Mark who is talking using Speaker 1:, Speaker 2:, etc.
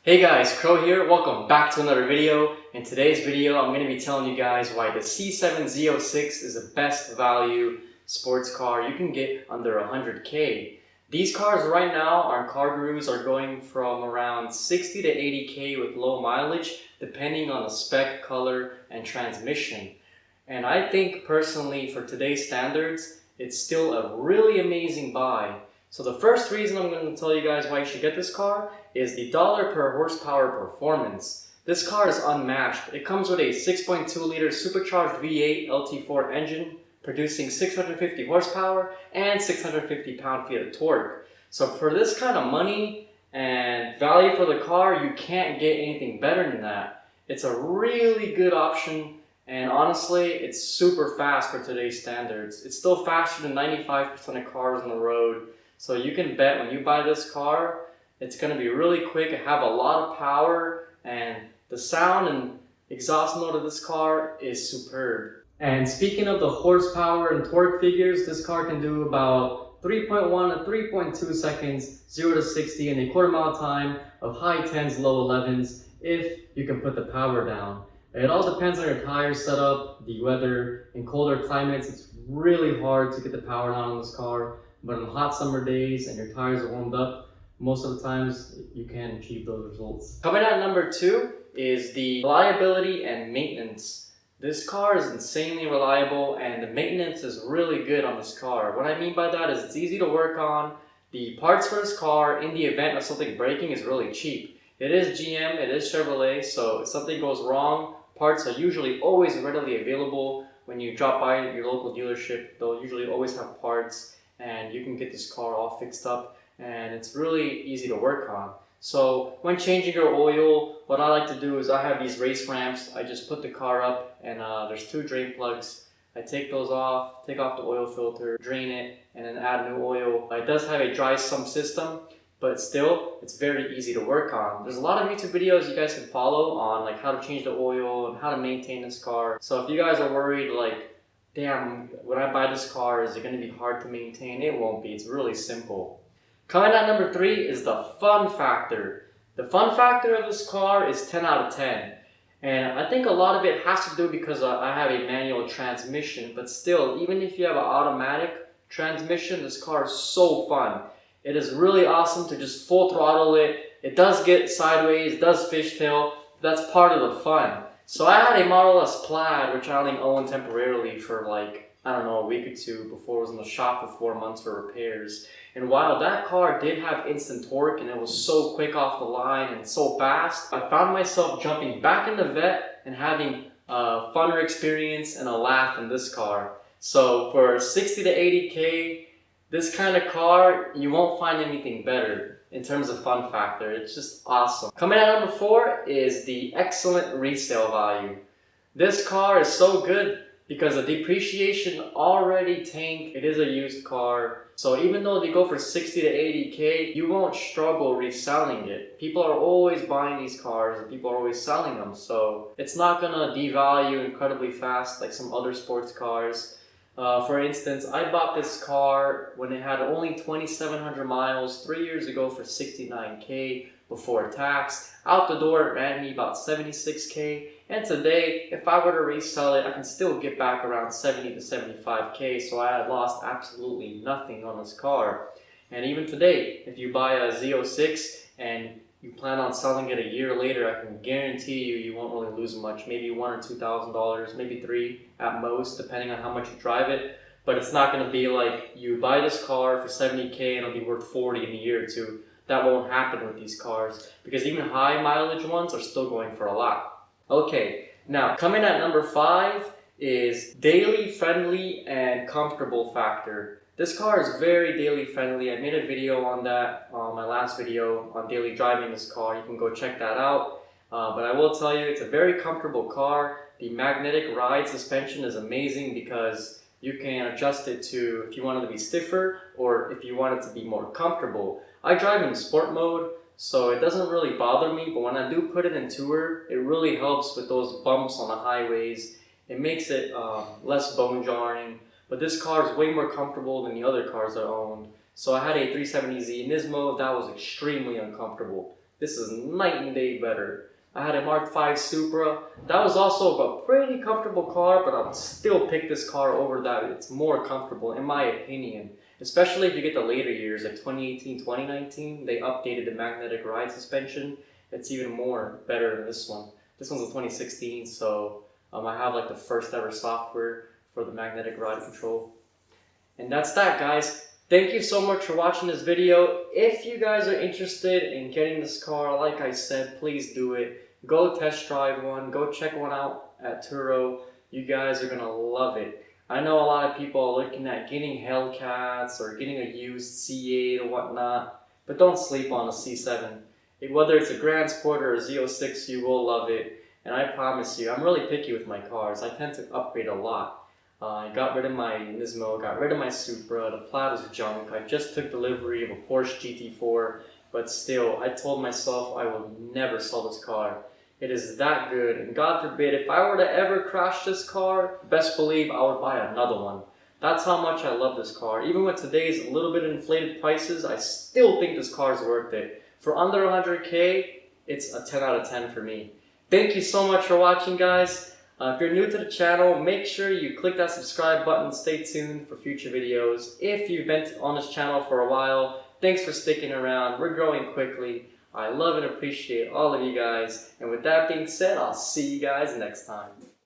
Speaker 1: Hey guys, Crow here. Welcome back to another video. In today's video, I'm going to be telling you guys why the C7 Z06 is the best value sports car you can get under 100K. These cars right now on car gurus are going from around 60 to 80K with low mileage, depending on the spec, color, and transmission. And I think personally, for today's standards, it's still a really amazing buy. So the first reason I'm going to tell you guys why you should get this car is the dollar per horsepower performance. This car is unmatched. It comes with a 6.2 liter supercharged V8 LT4 engine producing 650 horsepower and 650 pound-feet of torque. So for this kind of money and value for the car, you can't get anything better than that. It's a really good option, and honestly, it's super fast for today's standards. It's still faster than 95% of cars on the road. So you can bet when you buy this car, it's going to be really quick, have a lot of power, and the sound and exhaust mode of this car is superb. And speaking of the horsepower and torque figures, this car can do about 3.1 to 3.2 seconds, 0 to 60 in a quarter-mile time of high 10s, low 11s, if you can put the power down. It all depends on your tire setup, the weather. In colder climates, it's really hard to get the power down on this car. But on hot summer days and your tires are warmed up, most of the times you can achieve those results. Coming at number 2 is the reliability and maintenance. This car is insanely reliable and the maintenance is really good on this car. What I mean by that is it's easy to work on. The parts for this car, in the event of something breaking, is really cheap. It is GM, it is Chevrolet, so if something goes wrong, parts are usually always readily available. When you drop by your local dealership, they'll usually always have parts, and you can get this car all fixed up, and it's really easy to work on. So when changing your oil, what I like to do is I have these race ramps. I just put the car up, and there's 2 drain plugs. I take those off, take off the oil filter, drain it, and then add new oil. It does have a dry sump system, but still, it's very easy to work on. There's a lot of YouTube videos you guys can follow on like how to change the oil and how to maintain this car. So if you guys are worried like, damn, when I buy this car, is it going to be hard to maintain? It won't be. It's really simple. Coming at number 3 is the fun factor. The fun factor of this car is 10 out of 10. And I think a lot of it has to do because I have a manual transmission. But still, even if you have an automatic transmission, this car is so fun. It is really awesome to just full throttle it. It does get sideways, does fishtail. That's part of the fun. So I had a Model S Plaid, which I only owned temporarily for like, I don't know, a week or 2 before it was in the shop for 4 months for repairs. And while that car did have instant torque and it was so quick off the line and so fast, I found myself jumping back in the vet and having a funner experience and a laugh in this car. So for 60 to 80K, this kind of car, you won't find anything better in terms of fun factor. It's just awesome. Coming at number 4 is the excellent resale value. This car is so good because the depreciation already tanked. It is a used car. So even though they go for 60 to 80K, you won't struggle reselling it. People are always buying these cars and people are always selling them. So it's not gonna devalue incredibly fast like some other sports cars. For instance, I bought this car when it had only 2,700 miles 3 years ago for 69K before tax. Out the door, it ran me about 76K. And today, if I were to resell it, I can still get back around 70 to 75K. So I had lost absolutely nothing on this car. And even today, if you buy a Z06 and you plan on selling it a year later, I can guarantee you won't really lose much. Maybe $1,000 or $2,000, maybe $3,000 at most, depending on how much you drive it. But it's not going to be like you buy this car for 70K and it'll be worth 40 in a year or 2. That won't happen with these cars because even high mileage ones are still going for a lot. Okay, now coming at number 5 is daily friendly and comfortable factor. This car is very daily friendly. I made a video on that, my last video on daily driving this car. You can go check that out. But I will tell you, it's a very comfortable car. The magnetic ride suspension is amazing because you can adjust it to if you want it to be stiffer or if you want it to be more comfortable. I drive in sport mode, so it doesn't really bother me, but when I do put it in tour, it really helps with those bumps on the highways. It makes it less bone jarring. But this car is way more comfortable than the other cars I owned. So I had a 370Z Nismo that was extremely uncomfortable. This is night and day better. I had a Mark V Supra. That was also a pretty comfortable car, but I would still pick this car over that. It's more comfortable in my opinion. Especially if you get the later years, like 2018, 2019, they updated the magnetic ride suspension. It's even more better than this one. This one's a 2016, so I have like the first ever software for the magnetic ride control. And that's that, guys. Thank you so much for watching this video. If you guys are interested in getting this car, like I said, please do it. Go test drive one. Go check one out at Turo. You guys are going to love it. I know a lot of people are looking at getting Hellcats or getting a used C8 or whatnot, but don't sleep on a C7. Whether it's a Grand Sport or a Z06, you will love it. And I promise you, I'm really picky with my cars. I tend to upgrade a lot. I got rid of my Nismo, got rid of my Supra, the Plaid was junk. I just took delivery of a Porsche GT4, but still, I told myself I will never sell this car. It is that good, and God forbid, if I were to ever crash this car, best believe I would buy another one. That's how much I love this car. Even with today's a little bit inflated prices, I still think this car is worth it. For under 100K, it's a 10 out of 10 for me. Thank you so much for watching, guys. If you're new to the channel, make sure you click that subscribe button. Stay tuned for future videos. If you've been on this channel for a while, thanks for sticking around. We're growing quickly. I love and appreciate all of you guys. And with that being said, I'll see you guys next time.